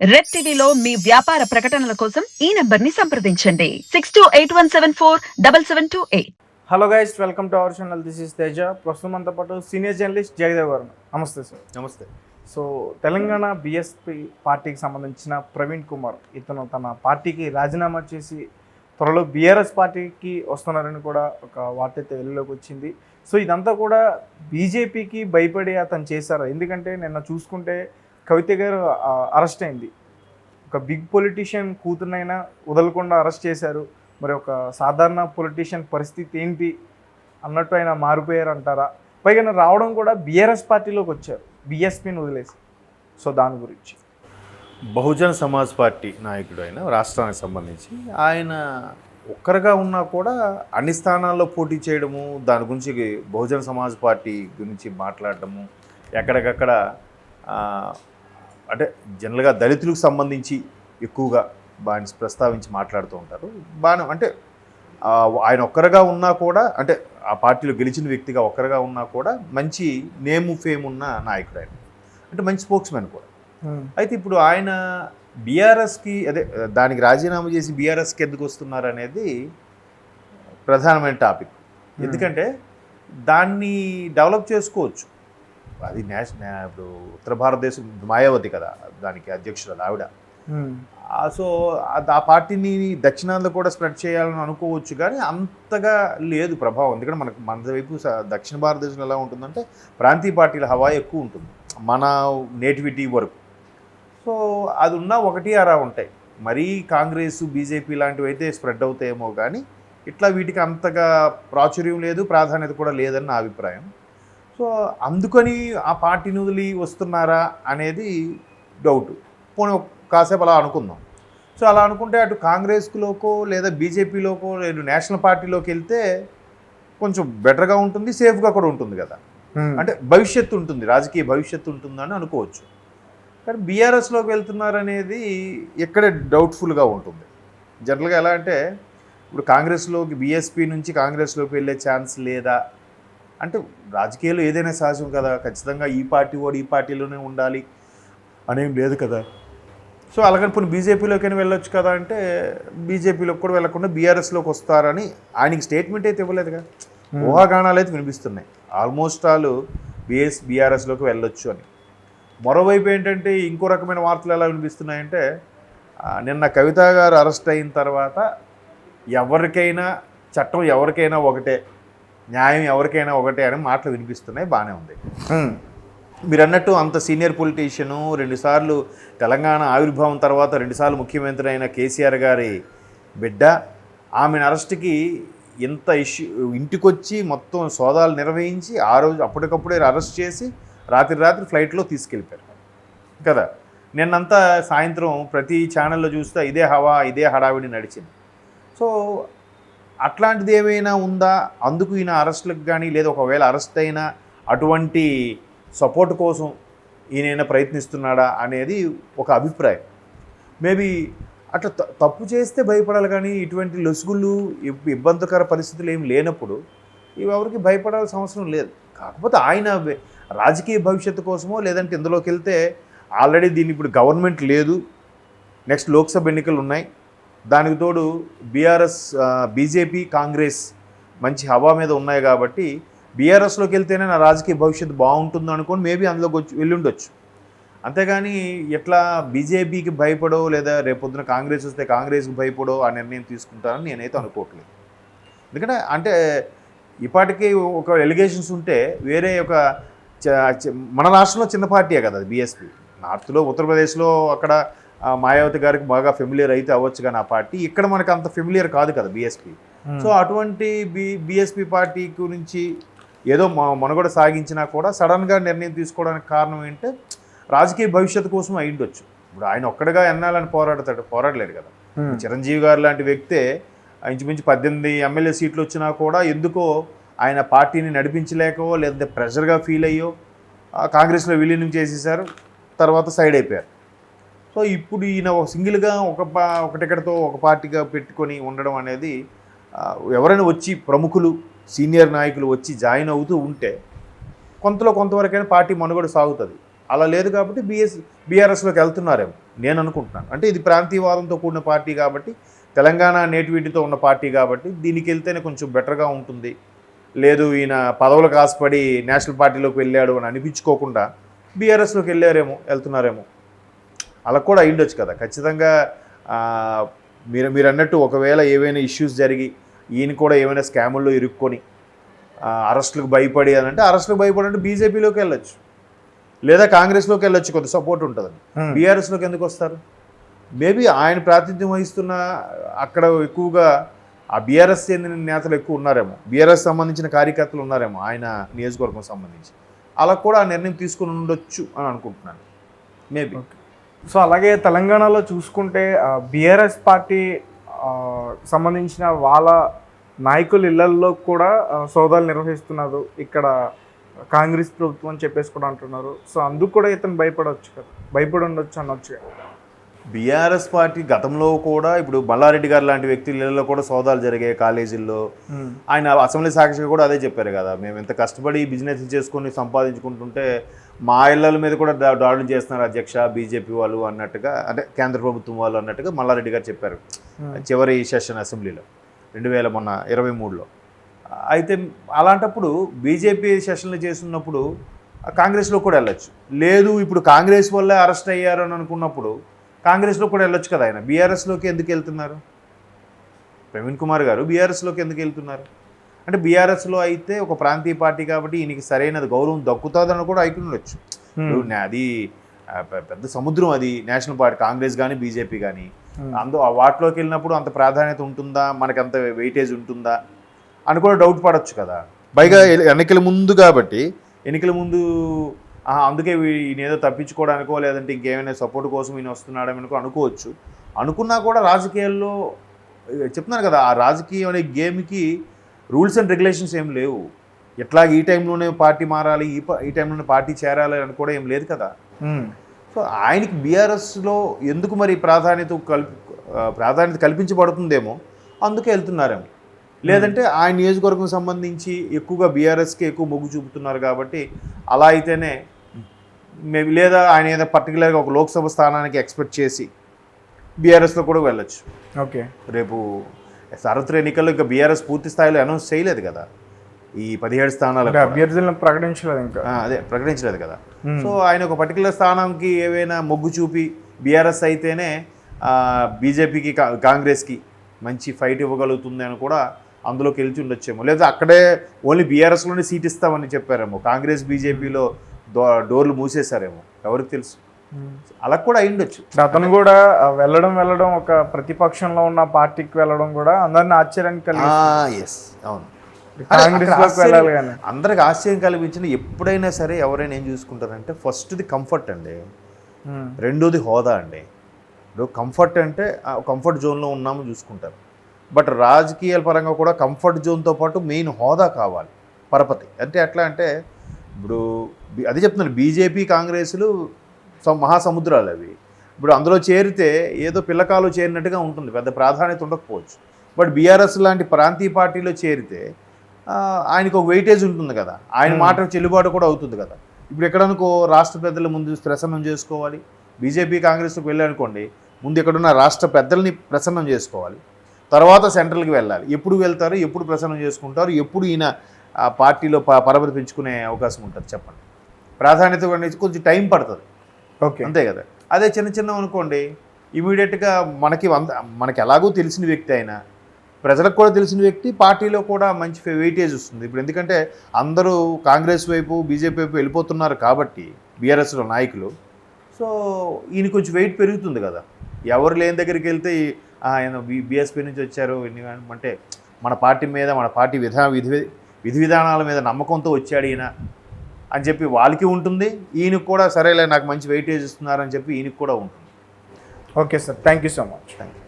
Red టీవీలో మీ వ్యాపార ప్రకటనల కోసం ఈ నంబర్ని సంప్రదించండి 6281747728. Hello guys, welcome to our channel. This is Teja. ప్రస్తుతం అంతా పాటు సీనియర్ జర్నలిస్ట్ జయదేవ్ గారు. నమస్తే సార్. నమస్తే. సో తెలంగాణ బీఎస్పీ పార్టీకి సంబంధించిన ప్రవీణ్ కుమార్ ఇతను తన పార్టీకి రాజీనామా చేసి త్వరలో బీఆర్ఎస్ పార్టీకి వస్తున్నారని కూడా ఒక వార్త అయితే వెలుగులోకి వచ్చింది. సో ఇదంతా కూడా బీజేపీకి భయపడి అతను చేశారు. ఎందుకంటే నిన్న చూసుకుంటే కవిత గారు అరెస్ట్ అయింది. ఒక బిగ్ పొలిటీషియన్ కూతురునైనా వదలకుండా అరెస్ట్ చేశారు. మరి ఒక సాధారణ పొలిటీషియన్ పరిస్థితి ఏంటి అన్నట్టు ఆయన మారిపోయారు అంటారా? పైగా రావడం కూడా బీఆర్ఎస్ పార్టీలోకి వచ్చారు, బీఎస్పీని వదిలేసి. సో దాని గురించి బహుజన్ సమాజ్ పార్టీ నాయకుడు అయిన రాష్ట్రానికి సంబంధించి ఆయన ఒక్కరుగా ఉన్నా కూడా అన్ని స్థానాల్లో పోటీ చేయడము, దాని గురించి బహుజన్ సమాజ్ పార్టీ గురించి మాట్లాడటము, ఎక్కడికక్కడ అంటే జనరల్గా దళితులకు సంబంధించి ఎక్కువగా బాగా ప్రస్తావించి మాట్లాడుతూ ఉంటారు. బాగా అంటే ఆయన ఒక్కరుగా ఉన్నా కూడా, అంటే ఆ పార్టీలో గెలిచిన వ్యక్తిగా ఒక్కరుగా ఉన్నా కూడా మంచి నేము ఫేమ్ ఉన్న నాయకుడు ఆయన, అంటే మంచి స్పోక్స్మెన్ కూడా. అయితే ఇప్పుడు ఆయన బీఆర్ఎస్కి దానికి రాజీనామా చేసి బీఆర్ఎస్కి ఎందుకు వస్తున్నారు అనేది ప్రధానమైన టాపిక్. ఎందుకంటే దాన్ని డెవలప్ చేసుకోవచ్చు. అది ఇప్పుడు ఉత్తర భారతదేశం మాయావతి కదా దానికి అధ్యక్షురాలు ఆవిడ. సో ఆ పార్టీని దక్షిణాంధ్ర కూడా స్ప్రెడ్ చేయాలని అనుకోవచ్చు, కానీ అంతగా లేదు ప్రభావం. ఎందుకంటే మన వైపు దక్షిణ భారతదేశంలో ఎలా ఉంటుందంటే ప్రాంతీయ పార్టీల హవా ఎక్కువ ఉంటుంది మన నేటివిటీ వరకు. సో అది ఉన్న ఒకటి అరా ఉంటాయి. మరీ కాంగ్రెస్ బీజేపీ లాంటివి అయితే స్ప్రెడ్ అవుతాయేమో, కానీ ఇట్లా వీటికి అంతగా ప్రాచుర్యం లేదు, ప్రాధాన్యత కూడా లేదని నా అభిప్రాయం. సో అందుకని ఆ పార్టీని వదిలి వస్తున్నారా అనేది డౌట్. పోనీ కాసేపు అలా అనుకుందాం. సో అలా అనుకుంటే అటు కాంగ్రెస్లోకో లేదా బీజేపీలోకో లేదు నేషనల్ పార్టీలోకి వెళ్తే కొంచెం బెటర్గా ఉంటుంది, సేఫ్గా కూడా ఉంటుంది కదా. అంటే భవిష్యత్తు ఉంటుంది, రాజకీయ భవిష్యత్తు ఉంటుందని అనుకోవచ్చు. కానీ బీఆర్ఎస్లోకి వెళ్తున్నారనేది ఎక్కడే డౌట్ఫుల్గా ఉంటుంది. జనరల్గా ఎలా అంటే ఇప్పుడు కాంగ్రెస్లోకి బీఎస్పీ నుంచి కాంగ్రెస్లోకి వెళ్ళే ఛాన్స్ లేదా అంటే, రాజకీయాలు ఏదైనా సహజం కదా. ఖచ్చితంగా ఈ పార్టీ వాడు ఈ పార్టీలోనే ఉండాలి అనేం లేదు కదా. సో అలాగని పోనీ బీజేపీలోకైనా వెళ్ళొచ్చు కదా అంటే బీజేపీలోకి కూడా వెళ్ళకుండా బీఆర్ఎస్లోకి వస్తారని ఆయనకి స్టేట్మెంట్ అయితే ఇవ్వలేదుగా. ఊహాగానాలు అయితే వినిపిస్తున్నాయి, ఆల్మోస్ట్ ఆల్ బీఆర్ఎస్లోకి వెళ్ళొచ్చు అని. మరోవైపు ఏంటంటే ఇంకో రకమైన వార్తలు ఎలా వినిపిస్తున్నాయంటే, నిన్న కవిత గారు అరెస్ట్ అయిన తర్వాత ఎవరికైనా చట్టం ఎవరికైనా ఒకటే, న్యాయం ఎవరికైనా ఒకటే అని మాటలు వినిపిస్తున్నాయి. బాగానే ఉంది. మీరు అన్నట్టు అంత సీనియర్ పొలిటీషియను, 2 సార్లు తెలంగాణ ఆవిర్భావం తర్వాత 2 సార్లు ముఖ్యమంత్రి అయిన కేసీఆర్ గారి బిడ్డ, ఆమెను అరెస్ట్కి ఇంత ఇంటికొచ్చి మొత్తం సోదాలు నిర్వహించి ఆ రోజు అప్పటికప్పుడే అరెస్ట్ చేసి రాత్రి ఫ్లైట్లో తీసుకెళ్ళిపోయారు కదా. నిన్నంతా సాయంత్రం ప్రతి ఛానల్లో చూస్తే ఇదే హవా, ఇదే హడావిడి నడిచింది. సో అట్లాంటిది ఏమైనా ఉందా, అందుకు ఈయన అరెస్టులకు కానీ లేదా ఒకవేళ అరెస్ట్ అయినా అటువంటి సపోర్ట్ కోసం ఈయన ప్రయత్నిస్తున్నాడా అనేది ఒక అభిప్రాయం. మేబీ అట్లా తప్పు చేస్తే భయపడాలి, కానీ ఇటువంటి లొసుగులు ఇబ్బందికర పరిస్థితులు ఏమి లేనప్పుడు ఎవరికి భయపడాల్సిన అవసరం లేదు. కాకపోతే ఆయన రాజకీయ భవిష్యత్తు కోసమో లేదంటే ఇందులోకి వెళ్తే ఆల్రెడీ దీన్ని ఇప్పుడు గవర్నమెంట్ లేదు, నెక్స్ట్ లోక్సభ ఎన్నికలు ఉన్నాయి, దానికి తోడు బీఆర్ఎస్ బీజేపీ కాంగ్రెస్ మంచి హవా మీద ఉన్నాయి కాబట్టి బీఆర్ఎస్లోకి వెళ్తేనే నా రాజకీయ భవిష్యత్తు బాగుంటుంది అనుకోని మేబీ అందులోకి వెళ్ళుండొచ్చు. అంతేగాని ఎట్లా బీజేపీకి భయపడో లేదా రేపొద్దున కాంగ్రెస్ వస్తే కాంగ్రెస్కి భయపడో ఆ నిర్ణయం తీసుకుంటారని నేనైతే అనుకోవట్లేదు. ఎందుకంటే అంటే ఇప్పటికీ ఒక ఎలిగేషన్స్ ఉంటే వేరే ఒక మన రాష్ట్రంలో చిన్న పార్టీయే కదా అది బీఎస్పీ. నార్త్లో ఉత్తరప్రదేశ్లో అక్కడ మాయావతి గారికి బాగా ఫెమిలియర్ అయితే అవ్వచ్చు, కానీ ఆ పార్టీ ఇక్కడ మనకు అంత ఫెమిలియర్ కాదు కదా బీఎస్పీ. సో అటువంటి బీఎస్పీ పార్టీ గురించి ఏదో మనుగడ సాగించినా కూడా సడన్గా నిర్ణయం తీసుకోవడానికి కారణం ఏంటంటే రాజకీయ భవిష్యత్తు కోసం అయ్యుండొచ్చు. ఇప్పుడు ఆయన ఒక్కడిగా ఎన్నాలని పోరాడలేడు కదా. చిరంజీవి గారు లాంటి వ్యక్తే ఇంచుమించు 18 ఎమ్మెల్యే సీట్లు వచ్చినా కూడా ఎందుకో ఆయన పార్టీని నడిపించలేకో లేదంటే ప్రెషర్గా ఫీల్ అయ్యో కాంగ్రెస్లో విలీనం చేసేసారు, తర్వాత సైడ్ అయిపోయారు. సో ఇప్పుడు ఈయన సింగిల్గా ఒక టికెట్తో ఒక పార్టీగా పెట్టుకొని ఉండడం అనేది ఎవరైనా వచ్చి ప్రముఖులు సీనియర్ నాయకులు వచ్చి జాయిన్ అవుతూ ఉంటే కొంతవరకైనా పార్టీ మనుగడ సాగుతుంది. అలా లేదు కాబట్టి బీఆర్ఎస్లోకి వెళ్తున్నారేమో నేను అనుకుంటున్నాను. అంటే ఇది ప్రాంతీయవాదంతో కూడిన పార్టీ కాబట్టి, తెలంగాణ నేటివిటీతో ఉన్న పార్టీ కాబట్టి దీనికి వెళ్తేనే కొంచెం బెటర్గా ఉంటుంది. లేదు ఈయన పదవులకు ఆశపడి నేషనల్ పార్టీలోకి వెళ్ళాడు అని అనిపించుకోకుండా బీఆర్ఎస్లోకి వెళ్తున్నారేమో అలా కూడా అయ్యుండొచ్చు కదా. ఖచ్చితంగా మీరు అన్నట్టు ఒకవేళ ఏవైనా ఇష్యూస్ జరిగి ఈయన కూడా ఏమైనా స్కాముల్లో ఇరుక్కొని అరెస్టులకు భయపడి అని అంటే అరెస్టులకు భయపడి అంటే బీజేపీలోకి వెళ్ళొచ్చు, లేదా కాంగ్రెస్లోకి వెళ్ళొచ్చు, కొంత సపోర్ట్ ఉంటుందని. బీఆర్ఎస్లోకి ఎందుకు వస్తారు? మేబీ ఆయన ప్రాతినిధ్యం వహిస్తున్న అక్కడ ఎక్కువగా ఆ బీఆర్ఎస్ చెందిన నేతలు ఎక్కువ ఉన్నారేమో, బీఆర్ఎస్ సంబంధించిన కార్యకర్తలు ఉన్నారేమో ఆయన నియోజకవర్గం సంబంధించి. అలా కూడా ఆ నిర్ణయం తీసుకుని ఉండొచ్చు అని అనుకుంటున్నాను మేబీ. సో అలాగే తెలంగాణలో చూసుకుంటే బీఆర్ఎస్ పార్టీ సంబంధించిన వాళ్ళ నాయకుల ఇళ్లల్లో కూడా సోదాలు నిర్వహిస్తున్నారు ఇక్కడ కాంగ్రెస్ ప్రభుత్వం అని చెప్పేసి కూడా అంటున్నారు. సో అందుకు కూడా ఇతను భయపడి ఉండొచ్చు అనొచ్చు. బీఆర్ఎస్ పార్టీ గతంలో కూడా ఇప్పుడు మల్లారెడ్డి గారు లాంటి వ్యక్తులలో కూడా సోదాలు జరిగాయి కాలేజీల్లో. ఆయన అసెంబ్లీ సాక్షిగా కూడా అదే చెప్పారు కదా, మేము ఎంత కష్టపడి బిజినెస్ చేసుకొని సంపాదించుకుంటుంటే మా ఇళ్ళ మీద కూడా దాడులు చేస్తున్నారు అధ్యక్ష బీజేపీ వాళ్ళు అన్నట్టుగా, అంటే కేంద్ర ప్రభుత్వం వాళ్ళు అన్నట్టుగా మల్లారెడ్డి గారు చెప్పారు చివరి సెషన్ అసెంబ్లీలో 2023లో. అయితే అలాంటప్పుడు బీజేపీ సెషన్లు చేస్తున్నప్పుడు కాంగ్రెస్లో కూడా వెళ్ళొచ్చు. లేదు ఇప్పుడు కాంగ్రెస్ వల్లే అరెస్ట్ అయ్యారు అని అనుకున్నప్పుడు కాంగ్రెస్లో కూడా వెళ్ళొచ్చు కదా. ఆయన బీఆర్ఎస్లోకి ఎందుకు వెళ్తున్నారు? ప్రవీణ్ కుమార్ గారు బీఆర్ఎస్లోకి ఎందుకు వెళ్తున్నారు అంటే బీఆర్ఎస్లో అయితే ఒక ప్రాంతీయ పార్టీ కాబట్టి ఈయనకి సరైనది గౌరవం దక్కుతుందని కూడా అయిపోవచ్చు. అది పెద్ద సముద్రం, అది నేషనల్ పార్టీ కాంగ్రెస్ కానీ బీజేపీ కానీ. వాటిలోకి వెళ్ళినప్పుడు అంత ప్రాధాన్యత ఉంటుందా, మనకి అంత వెయిటేజ్ ఉంటుందా అని కూడా డౌట్ పడవచ్చు కదా. పైగా ఎన్నికల ముందు కాబట్టి, ఎన్నికల ముందు అందుకే ఈయన ఏదో తప్పించుకోవడానికో లేదంటే ఇంకేమైనా సపోర్ట్ కోసం ఈయన వస్తున్నాడని అనుకోవచ్చు. అనుకున్నా కూడా రాజకీయాల్లో చెప్తున్నాను కదా, ఆ రాజకీయం అనే గేమ్కి రూల్స్ అండ్ రెగ్యులేషన్స్ ఏం లేవు. ఎట్లా ఈ టైంలోనే పార్టీ మారాలి, ఈ టైంలోనే పార్టీ చేరాలి అని కూడా ఏం లేదు కదా. సో ఆయనకి బీఆర్ఎస్లో ఎందుకు మరి ప్రాధాన్యత కల్పించబడుతుందేమో అందుకే వెళ్తున్నారేమో. లేదంటే ఆయన నియోజకవర్గం సంబంధించి ఎక్కువగా బీఆర్ఎస్కి ఎక్కువ మొగ్గు చూపుతున్నారు కాబట్టి అలా అయితేనే మేబీ, లేదా ఆయన ఏదో పర్టికులర్గా ఒక లోక్సభ స్థానానికి ఎక్స్పెక్ట్ చేసి బీఆర్ఎస్లో కూడా వెళ్ళొచ్చు. ఓకే, రేపు సార్వత్రిక ఎన్నికల్లో ఇంకా బీఆర్ఎస్ పూర్తి స్థాయిలో అనౌన్స్ చేయలేదు కదా ఈ 17 స్థానాలు అభ్యర్థులను ప్రకటించలేదు ఇంకా. అదే ప్రకటించలేదు కదా. సో ఆయన ఒక పర్టికులర్ స్థానానికి ఏవైనా మొగ్గు చూపి బీఆర్ఎస్ అయితేనే బీజేపీకి కాంగ్రెస్కి మంచి ఫైట్ ఇవ్వగలుగుతుంది అని కూడా అందులోకి గెలిచి ఉండొచ్చేమో. లేదా అక్కడే ఓన్లీ బీఆర్ఎస్లోనే సీట్ ఇస్తామని చెప్పారేమో, కాంగ్రెస్ బీజేపీలో డోర్లు మూసేశారేమో, ఎవరికి తెలుసు. అలా కూడా అయ్యుండొచ్చు. అతను కూడా వెళ్ళడం ఒక ప్రతిపక్షంలో ఉన్న పార్టీకి వెళ్ళడం కూడా అందరిని ఆశ్చర్యాన్ని కలిగి. అవును, కాంగ్రెస్లోకి వెళ్ళాలి కానీ అందరికి ఆశ్చర్యం కలిగించిన ఎప్పుడైనా సరే ఎవరైనా ఏం చూసుకుంటారంటే ఫస్ట్ది కంఫర్ట్ అండి, రెండోది హోదా అండి. ఇప్పుడు కంఫర్ట్ అంటే కంఫర్ట్ జోన్లో ఉన్నాము చూసుకుంటారు. బట్ రాజకీయాల పరంగా కూడా కంఫర్ట్ జోన్తో పాటు మెయిన్ హోదా కావాలి, పరపతి. అంటే ఎట్లా అంటే ఇప్పుడు అదే చెప్తున్నాను, బీజేపీ కాంగ్రెస్లు మహాసముద్రాలు అవి. ఇప్పుడు అందులో చేరితే ఏదో పిల్లకాలు చేరినట్టుగా ఉంటుంది, పెద్ద ప్రాధాన్యత ఉండకపోవచ్చు. బట్ బీఆర్ఎస్ లాంటి ప్రాంతీయ పార్టీలో చేరితే ఆయనకు ఒక వెయిటేజ్ ఉంటుంది కదా, ఆయన మాట చెల్లుబాటు కూడా అవుతుంది కదా. ఇప్పుడు ఎక్కడనుకో రాష్ట్ర పెద్దల ముందు ప్రసన్నం చేసుకోవాలి, బీజేపీ కాంగ్రెస్కి వెళ్ళాలనుకోండి, ముందు ఎక్కడున్న రాష్ట్ర పెద్దల్ని ప్రసన్నం చేసుకోవాలి, తర్వాత సెంట్రల్కి వెళ్ళాలి. ఎప్పుడు వెళ్తారు, ఎప్పుడు ప్రసన్నం చేసుకుంటారు, ఎప్పుడు ఈయన పార్టీలో పరపతి పెంచుకునే అవకాశం ఉంటుంది చెప్పండి. ప్రాధాన్యత అనేది కొంచెం టైం పడుతుంది. ఓకే, అంతే కదా. అదే చిన్న అనుకోండి, ఇమీడియట్గా మనకి ఎలాగో తెలిసిన వ్యక్తి అయినా, ప్రజలకు కూడా తెలిసిన వ్యక్తి, పార్టీలో కూడా మంచి వెయిటేజ్ వస్తుంది. ఇప్పుడు ఎందుకంటే అందరూ కాంగ్రెస్ వైపు బీజేపీ వైపు వెళ్ళిపోతున్నారు కాబట్టి బీఆర్ఎస్లో నాయకులు, సో ఈయన కొంచెం వెయిట్ పెరుగుతుంది కదా. ఎవరు లేని దగ్గరికి వెళ్తే ఆయన బీఎస్పీ నుంచి వచ్చారు అంటే మన పార్టీ మీద, మన పార్టీ విధి విధానాల మీద నమ్మకంతో వచ్చాడు ఈయన అని చెప్పి వాళ్ళకి ఉంటుంది, ఈయనకు కూడా సరేలే నాకు మంచి వెయిటేజ్ ఇస్తున్నారని చెప్పి ఈయనకు కూడా ఉంటుంది. Okay sir, thank you so much. Thank you.